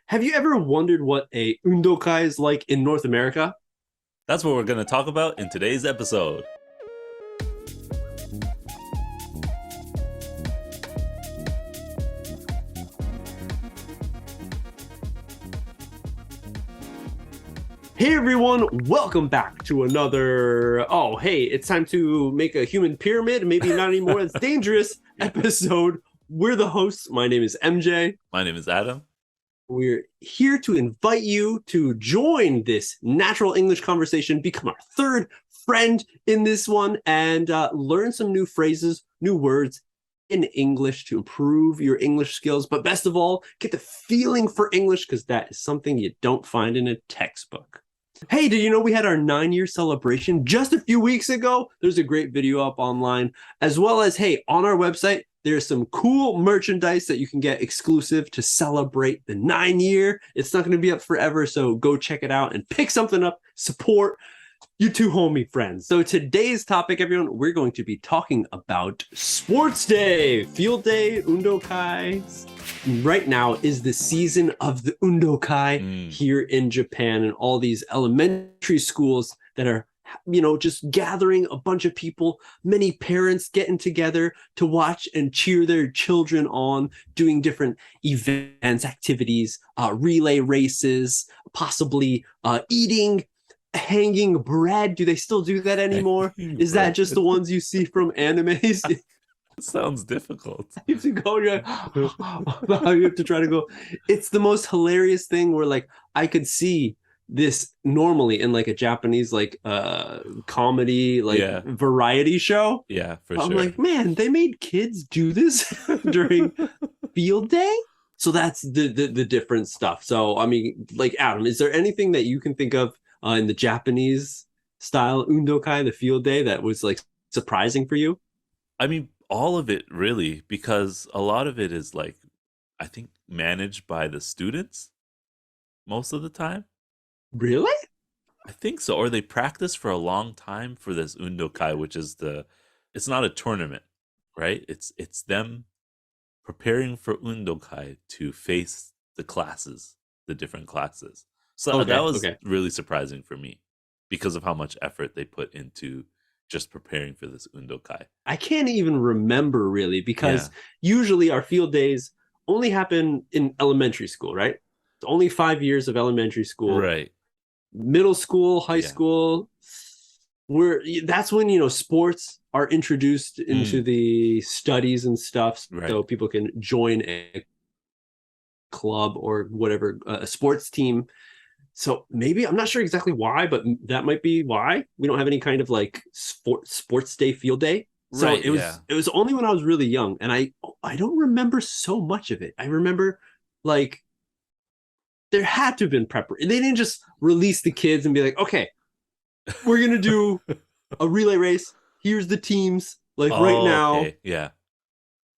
Have you ever wondered what a undokai is like in North America? That's what we're going to talk about in today's episode. Hey everyone, welcome back to another, hey, it's time to make a human pyramid, maybe not anymore, it's dangerous episode. We're the hosts. My name is MJ. My name is Adam. We're here to invite you to join this natural English conversation, become our third friend in this one, and learn some new phrases, new words in English to improve your English skills. But best of all, get the feeling for English, because that is something you don't find in a textbook. Hey, did you know we had our 9-year celebration just a few weeks ago? There's a great video up online, as well as, hey, on our website, there's some cool merchandise that you can get exclusive to celebrate the 9-year. It's not going to be up forever, so go check it out and pick something up. Support your two homie friends. So today's topic, everyone, we're going to be talking about Sports Day, Field Day, Undokai. Right now is the season of the Undokai here in Japan, and all these elementary schools that are, just gathering a bunch of people, many parents getting together to watch and cheer their children on, doing different events, activities, relay races, possibly eating hanging bread. Do they still do that anymore? Is that just the ones you see from animes? Sounds difficult. You have to go, you have to try to go. It's the most hilarious thing where, like, I could see this normally in like a Japanese comedy variety show. Yeah, for I'm sure. like, man, they made kids do this during field day. So that's the different stuff. So I mean, like, Adam, is there anything that you can think of in the Japanese style undokai, the field day, that was like surprising for you? I mean, all of it really, because a lot of it is like, I think, managed by the students most of the time. Really? I think so. Or they practice for a long time for this undokai, which is it's not a tournament, right? It's them preparing for undokai to face the different classes. So that was really surprising for me because of how much effort they put into just preparing for this undokai. I can't even remember really, because usually our field days only happen in elementary school, right? It's only 5 years of elementary school. Right. Middle school, high school, that's when sports are introduced into the studies and stuff, so people can join a club or whatever, a sports team. So maybe, I'm not sure exactly why, but that might be why we don't have any kind of like sports day, field day. So it was only when I was really young, and I don't remember so much of it. I remember like there had to have been preparation. They didn't just release the kids and be like, okay, we're going to do a relay race. Here's the teams. Like right now,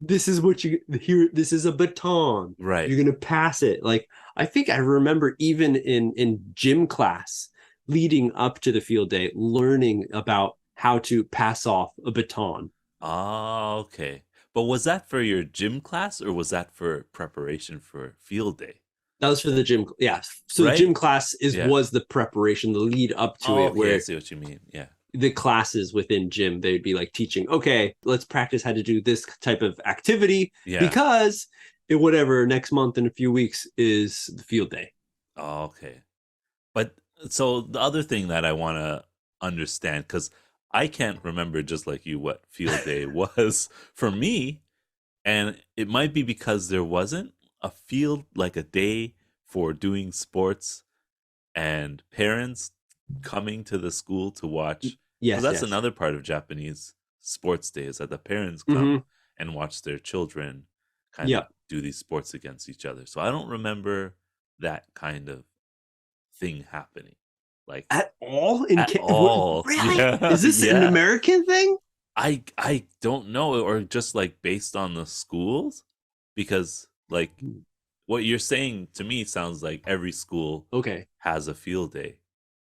this is what this is a baton. Right. You're going to pass it. Like, I think I remember even in gym class leading up to the field day, learning about how to pass off a baton. Oh, okay. But was that for your gym class, or was that for preparation for field day? That was for the gym. Yeah. So the gym class was the preparation, the lead up to it. Okay, where I see what you mean. Yeah. The classes within gym, they'd be like teaching, okay, let's practice how to do this type of activity because whatever next month in a few weeks is the field day. Oh, okay. But so the other thing that I want to understand, because I can't remember just like you what field day was for me, and it might be because there wasn't a field, like a day for doing sports and parents coming to the school to watch. Yes, that's another part of Japanese sports day, is that the parents come and watch their children kind of do these sports against each other. So I don't remember that kind of thing happening, like at all. At all. Really? Yeah. Is this an American thing? I don't know, or just like based on the schools, because like what you're saying to me sounds like every school has a field day.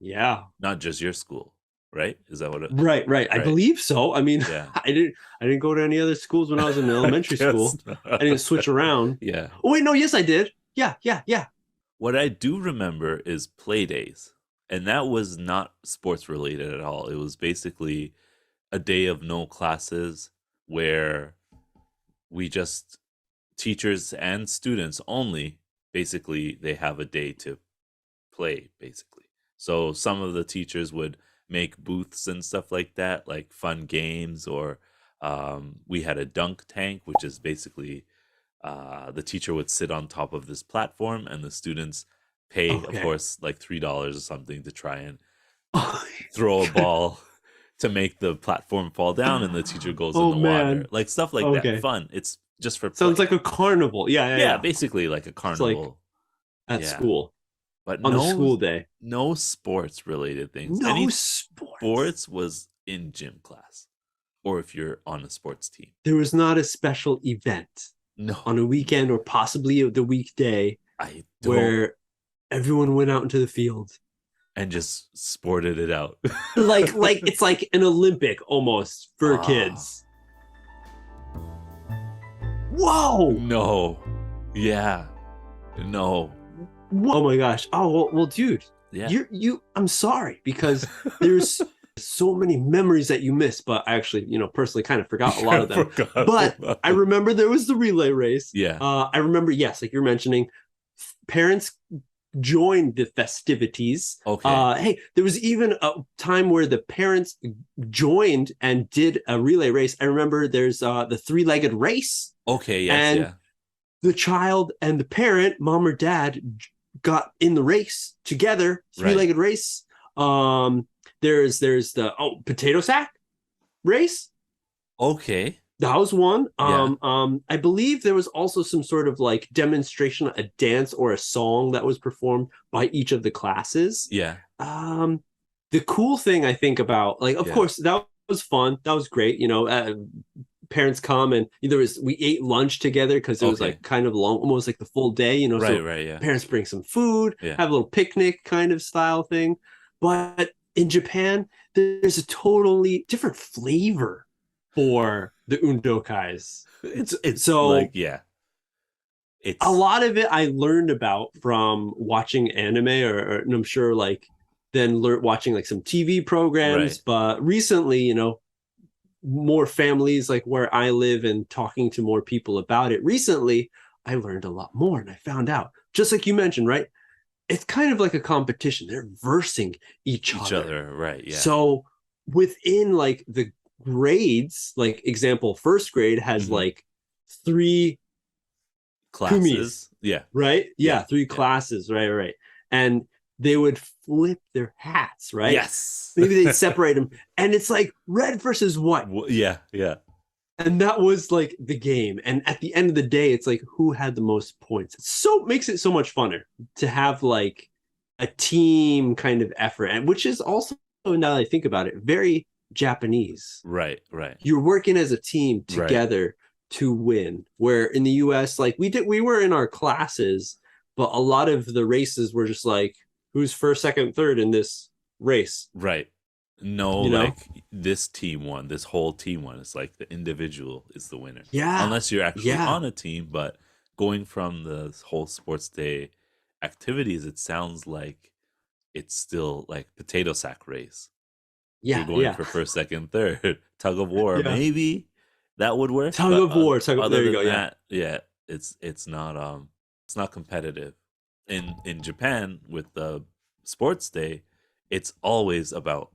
Yeah. Not just your school, right? Is that what it Right. I believe so. I mean, I didn't go to any other schools when I was in elementary school. I didn't switch around. Yeah. Oh wait, no, yes I did. Yeah. What I do remember is play days, and that was not sports related at all. It was basically a day of no classes where we just, teachers and students only, basically they have a day to play basically. So some of the teachers would make booths and stuff like that, like fun games, or we had a dunk tank, which is basically the teacher would sit on top of this platform and the students pay, of Okay. course, like $3 or something to try and Oh, throw a ball to make the platform fall down, and the teacher goes in oh the water, man. like stuff like that. Okay. Fun. It's just for Sounds play. like a carnival. Yeah, yeah, Yeah, yeah. basically like a It's like carnival. at Yeah, school but on a school day. no sports related things. No Any sports. sports was in gym class, or if you're on a sports team. There was not a special event No, on a weekend or possibly the weekday I don't. where everyone went out into the field. And just sported it out. Like it's like an Olympic almost for Ah. kids. Whoa! No. Yeah. No. Oh my gosh. Oh well, dude. Yeah. I'm sorry, because there's so many memories that you missed, but I actually, personally kind of forgot a lot of them. But I remember there was the relay race. Yeah. I remember, yes, like you're mentioning, parents joined the festivities. Okay. Hey, there was even a time where the parents joined and did a relay race. I remember there's the three-legged race. Okay, yes, And yeah. the child and the parent, mom or dad, got in the race together, three-legged race. There's the potato sack race. Okay. That was one. Yeah. I believe there was also some sort of like demonstration, a dance or a song that was performed by each of the classes. Yeah. The cool thing I think about, like, of course, that was fun. That was great. Parents come and we ate lunch together because it was like kind of long, almost like the full day. Right, yeah. Parents bring some food, Yeah. have a little picnic kind of style thing. But in Japan, there's a totally different flavor for the undokais. It's so like, yeah. It's a lot of it I learned about from watching anime, and I'm sure like then watching like some TV programs. Right. But recently, more families like where I live and talking to more people about it recently, I learned a lot more, and I found out, just like you mentioned, right? It's kind of like a competition. They're versing each other. Right, yeah. So within like the grades, like example, first grade has like 3 classes. kumis, Yeah. right? Yeah, 3 Yeah. classes, right. And they would flip their hats, right? Yes. Maybe they'd separate them, and it's like red versus white. Yeah. And that was like the game. And at the end of the day, it's like who had the most points. Makes it so much funner to have like a team kind of effort, and which is also, now that I think about it, very Japanese. Right. You're working as a team together to win. Where in the US, like we were in our classes, but a lot of the races were just like, who's first, second, third in this race? Right. No, like this team won, this whole team won. It's like the individual is the winner. Yeah. Unless you're actually on a team, but going from the whole sports day activities, it sounds like it's still like potato sack race. Yeah. You're going for first, second, third. Tug of war. Yeah. Maybe that would work. Tug of war. There you go. Yeah. It's not competitive. In Japan with the sports day, it's always about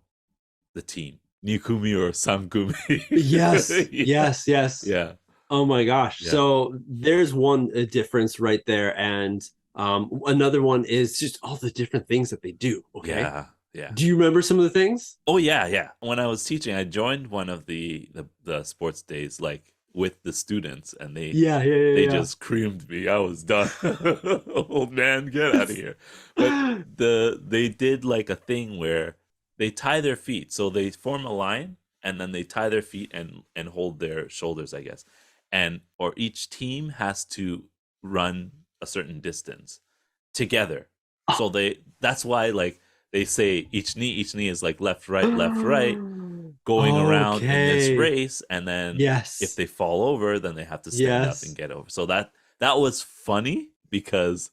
the team, Nikumi or Samkumi. Yes. Yeah. Oh my gosh. Yeah. So there's one difference right there. And another one is just all the different things that they do. Okay. Yeah. Do you remember some of the things? Oh yeah. When I was teaching, I joined one of the sports days, like with the students, and they just creamed me. I was done. Old man, get out of here. But they did like a thing where they tie their feet, so they form a line, and then they tie their feet and hold their shoulders, I guess, or each team has to run a certain distance together. So that's why like they say each knee is like left right going around in this race, and then if they fall over, then they have to stand up and get over. So that was funny because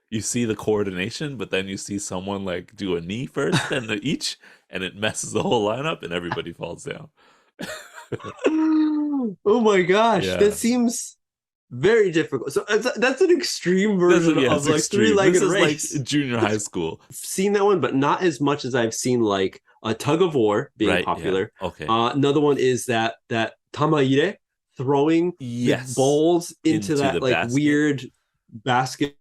you see the coordination, but then you see someone like do a knee first and each, and it messes the whole lineup, and everybody falls down. Oh my gosh, Yeah. that seems very difficult. So that's an extreme version of like three-legged race. Like junior high school. I've seen that one, but not as much as I've seen like a tug of war being popular. Yeah. Okay. Another one is that tamaire, throwing balls into that like basket. weird basket.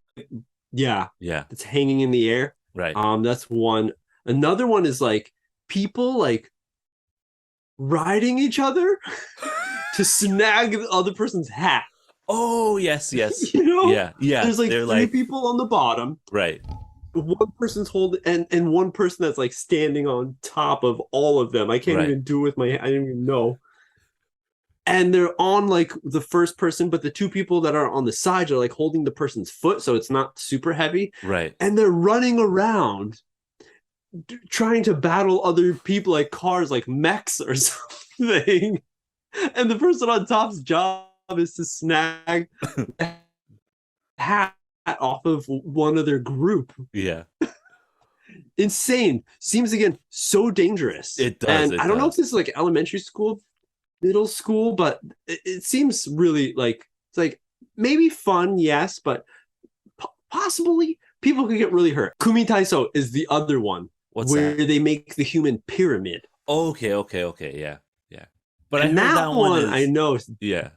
Yeah. It's hanging in the air. Right. That's one. Another one is like people like riding each other to snag the other person's hat. Oh, yes. You know? Yeah. There's like three people on the bottom. Right. One person's holding, and one person that's like standing on top of all of them. I can't even do with my hand. I didn't even know. And they're on like the first person, but the two people that are on the sides are like holding the person's foot, so it's not super heavy. Right. And they're running around trying to battle other people like cars, like mechs or something. And the person on top's job is to snag the hat off of one of their group. Yeah. Insane. Seems again so dangerous. It does. And I don't know if this is like elementary school, middle school, but it seems really like it's like maybe fun, yes, but possibly people could get really hurt. Kumi Taiso is the other one. What's where that? They make the human pyramid. Okay, yeah. But and I heard that one is, I know. Yeah.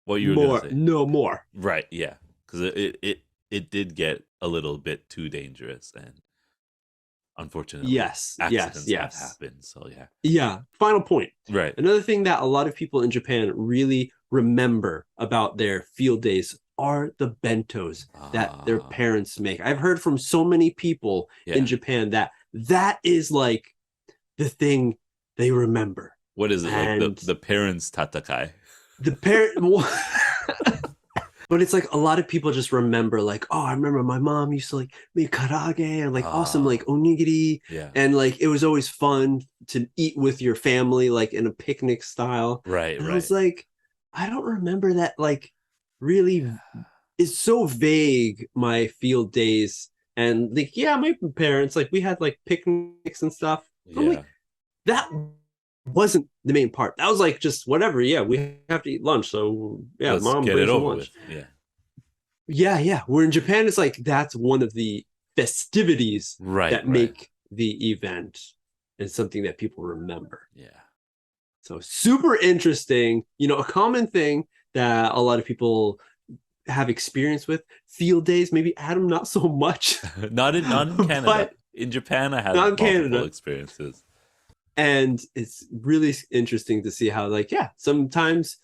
What you were more, gonna say? No more. Right, yeah, because it did get a little bit too dangerous, and unfortunately, accidents have happened. So yeah. Final point. Right. Another thing that a lot of people in Japan really remember about their field days are the bentos that their parents make. I've heard from so many people in Japan that is like the thing they remember. What is it? Like the parents' tatakai? The parent. But it's like a lot of people just remember like, oh, I remember my mom used to like make karaage and like awesome like onigiri. Yeah. And like it was always fun to eat with your family, like in a picnic style. Right. And I was like, I don't remember that like really. It's so vague, my field days. And like, my parents, like we had like picnics and stuff. I'm like, that wasn't the main part. That was like just whatever. Yeah, we have to eat lunch. So let's mom get brings it over lunch. With. Yeah. Where in Japan, it's like that's one of the festivities that make the event and something that people remember. Yeah. So super interesting. You know, a common thing that a lot of people have experience with field days. Maybe Adam, not so much. not in Canada. But in Japan, I had multiple experiences. And it's really interesting to see how, like, sometimes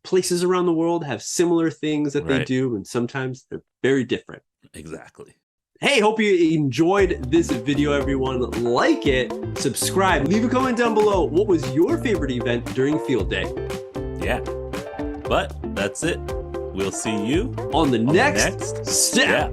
places around the world have similar things that they do, and sometimes they're very different. Exactly. Hey, hope you enjoyed this video, everyone. Like it, subscribe, leave a comment down below. What was your favorite event during field day? Yeah. But that's it. We'll see you on the next step.